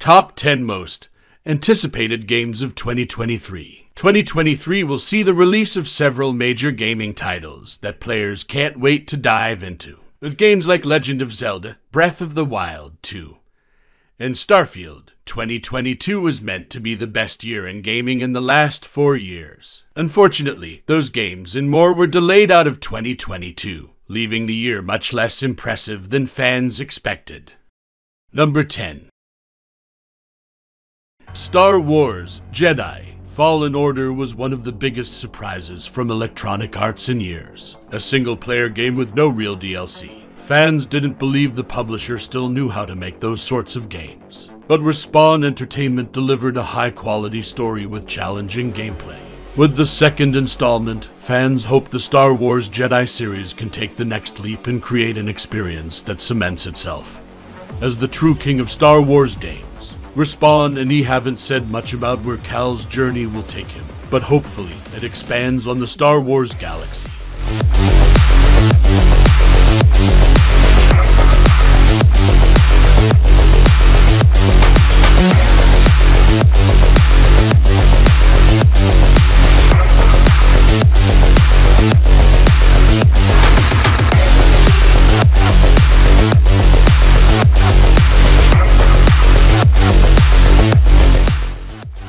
Top 10 Most Anticipated Games of 2023. 2023 will see the release of several major gaming titles that players can't wait to dive into, with games like Legend of Zelda, Breath of the Wild 2, and Starfield. 2022 was meant to be the best year in gaming in the last 4 years. Unfortunately, those games and more were delayed out of 2022, leaving the year much less impressive than fans expected. Number 10. Star Wars Jedi Fallen Order was one of the biggest surprises from Electronic Arts in years. A single-player game with no real DLC. Fans didn't believe the publisher still knew how to make those sorts of games. But Respawn Entertainment delivered a high-quality story with challenging gameplay. With the second installment, fans hope the Star Wars Jedi series can take the next leap and create an experience that cements itself as the true king of Star Wars games. Respawn and he haven't said much about where Cal's journey will take him, but hopefully it expands on the Star Wars galaxy.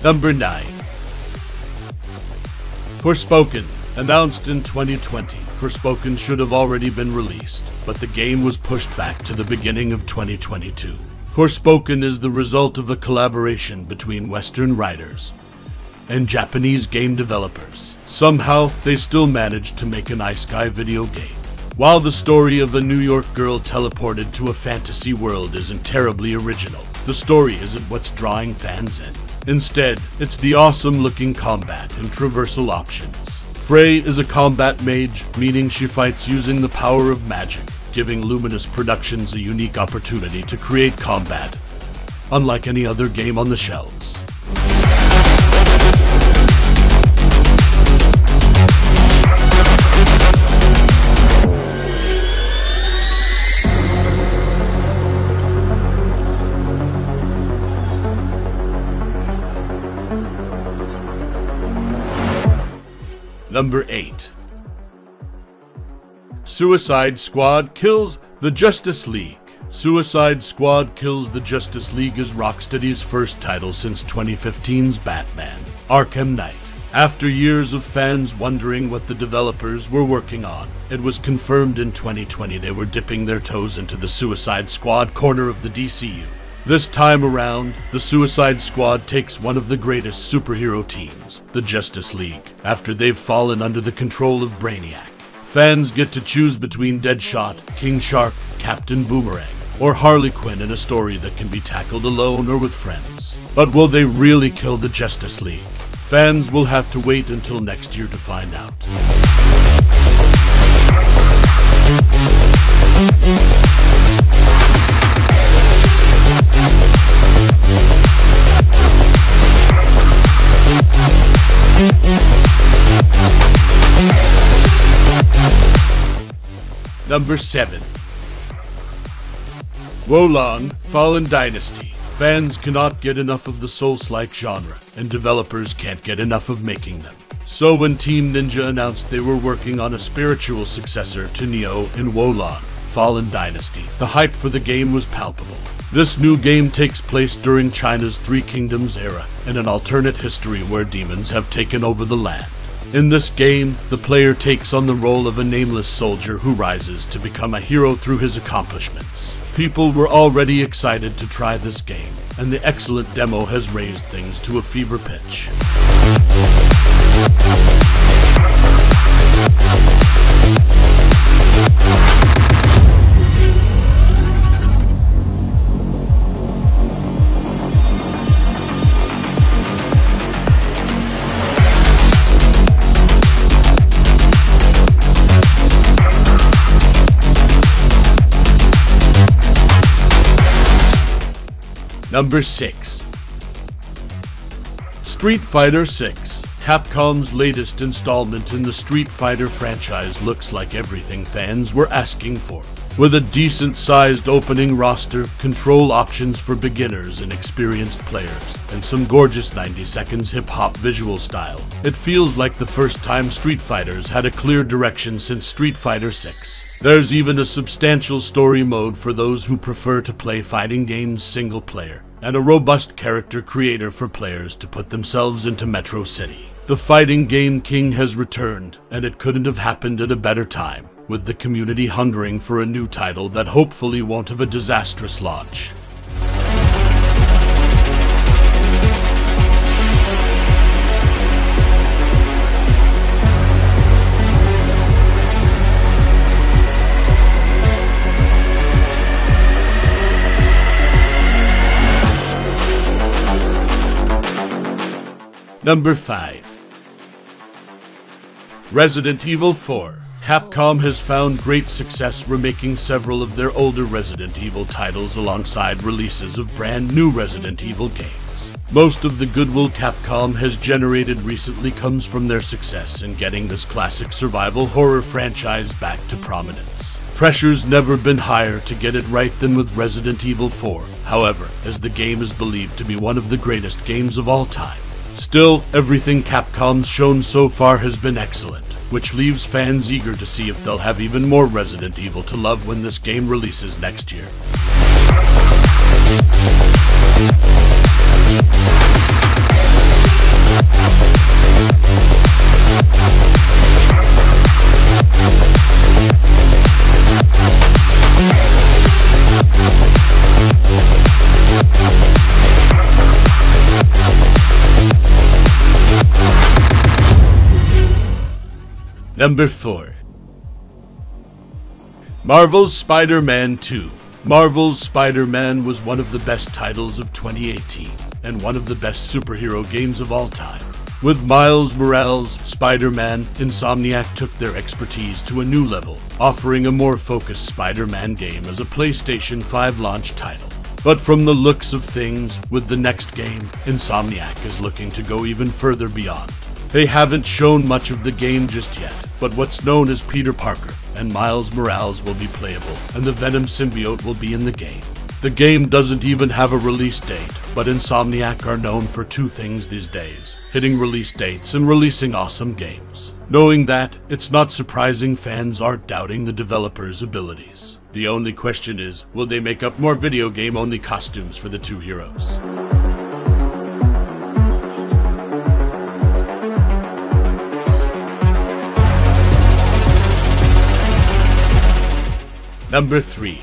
Number 9. Forspoken. Announced in 2020, Forspoken should have already been released, but the game was pushed back to the beginning of 2022. Forspoken is the result of a collaboration between Western writers and Japanese game developers. Somehow, they still managed to make an isekai video game. While the story of a New York girl teleported to a fantasy world isn't terribly original, the story isn't what's drawing fans in. Instead, it's the awesome-looking combat and traversal options. Frey is a combat mage, meaning she fights using the power of magic, giving Luminous Productions a unique opportunity to create combat, unlike any other game on the shelves. Number 8. Suicide Squad kills the Justice League. Suicide Squad Kills the Justice League is Rocksteady's first title since 2015's Batman: Arkham Knight. After years of fans wondering what the developers were working on, it was confirmed in 2020 they were dipping their toes into the Suicide Squad corner of the DCU. This time around, the Suicide Squad takes one of the greatest superhero teams, the Justice League, after they've fallen under the control of Brainiac. Fans get to choose between Deadshot, King Shark, Captain Boomerang, or Harley Quinn in a story that can be tackled alone or with friends. But will they really kill the Justice League? Fans will have to wait until next year to find out. Number 7. Wolong Fallen Dynasty. Fans cannot get enough of the Souls-like genre, and developers can't get enough of making them. So when Team Ninja announced they were working on a spiritual successor to Nioh in Wolong Fallen Dynasty, the hype for the game was palpable. This new game takes place during China's Three Kingdoms era, in an alternate history where demons have taken over the land. In this game, the player takes on the role of a nameless soldier who rises to become a hero through his accomplishments. People were already excited to try this game, and the excellent demo has raised things to a fever pitch. Number 6. Street Fighter VI. Capcom's latest installment in the Street Fighter franchise looks like everything fans were asking for. With a decent-sized opening roster, control options for beginners and experienced players, and some gorgeous 90 seconds hip-hop visual style, it feels like the first time Street Fighters had a clear direction since Street Fighter VI. There's even a substantial story mode for those who prefer to play fighting games single-player, and a robust character creator for players to put themselves into Metro City. The fighting game king has returned, and it couldn't have happened at a better time, with the community hungering for a new title that hopefully won't have a disastrous launch. Number 5. Resident Evil 4. Capcom has found great success remaking several of their older Resident Evil titles alongside releases of brand new Resident Evil games. Most of the goodwill Capcom has generated recently comes from their success in getting this classic survival horror franchise back to prominence. Pressure's never been higher to get it right than with Resident Evil 4, however, as the game is believed to be one of the greatest games of all time. Still, everything Capcom's shown so far has been excellent, which leaves fans eager to see if they'll have even more Resident Evil to love when this game releases next year. Number 4. Marvel's Spider-Man 2. Marvel's Spider-Man was one of the best titles of 2018, and one of the best superhero games of all time. With Miles Morales' Spider-Man, Insomniac took their expertise to a new level, offering a more focused Spider-Man game as a PlayStation 5 launch title. But from the looks of things, with the next game, Insomniac is looking to go even further beyond. They haven't shown much of the game just yet, but what's known as Peter Parker and Miles Morales will be playable, and the Venom symbiote will be in the game. The game doesn't even have a release date, but Insomniac are known for two things these days: hitting release dates and releasing awesome games. Knowing that, it's not surprising fans aren't doubting the developers' abilities. The only question is, will they make up more video game-only costumes for the two heroes? Number 3.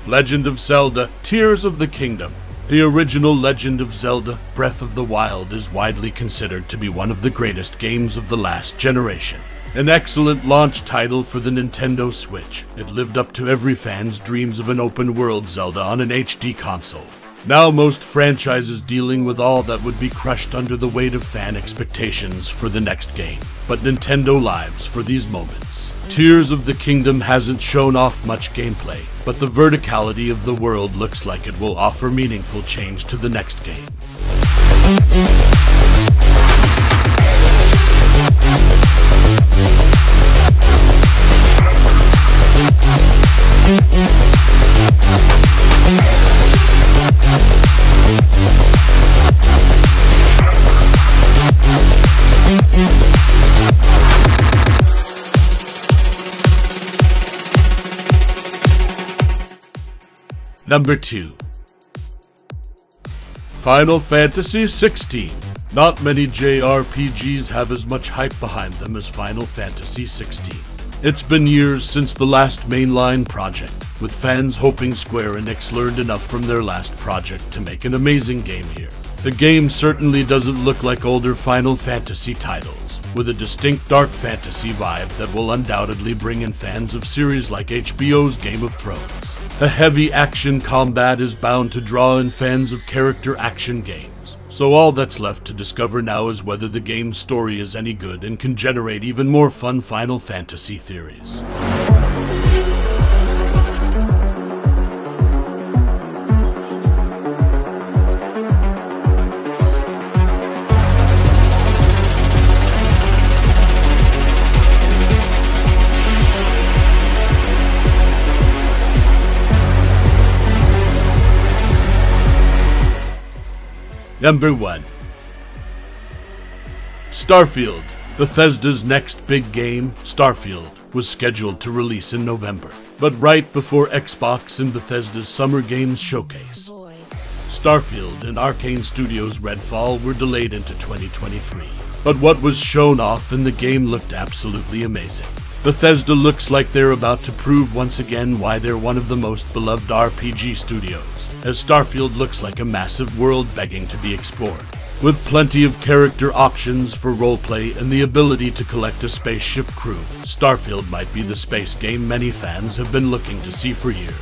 Legend of Zelda: Tears of the Kingdom. The original Legend of Zelda: Breath of the Wild is widely considered to be one of the greatest games of the last generation. An excellent launch title for the Nintendo Switch, it lived up to every fan's dreams of an open-world Zelda on an HD console. Now most franchises dealing with all that would be crushed under the weight of fan expectations for the next game, but Nintendo lives for these moments. Tears of the Kingdom hasn't shown off much gameplay, but the verticality of the world looks like it will offer meaningful change to the next game. Number 2. Final Fantasy XVI. Not many JRPGs have as much hype behind them as Final Fantasy XVI. It's been years since the last mainline project, with fans hoping Square Enix learned enough from their last project to make an amazing game here. The game certainly doesn't look like older Final Fantasy titles, with a distinct dark fantasy vibe that will undoubtedly bring in fans of series like HBO's Game of Thrones. A heavy action combat is bound to draw in fans of character action games, so all that's left to discover now is whether the game's story is any good and can generate even more fun Final Fantasy theories. Number 1. Starfield. Bethesda's next big game, Starfield, was scheduled to release in November, but right before Xbox and Bethesda's Summer Games Showcase, Starfield and Arcane Studios' Redfall were delayed into 2023. But what was shown off in the game looked absolutely amazing. Bethesda looks like they're about to prove once again why they're one of the most beloved RPG studios, as Starfield looks like a massive world begging to be explored. With plenty of character options for roleplay and the ability to collect a spaceship crew, Starfield might be the space game many fans have been looking to see for years.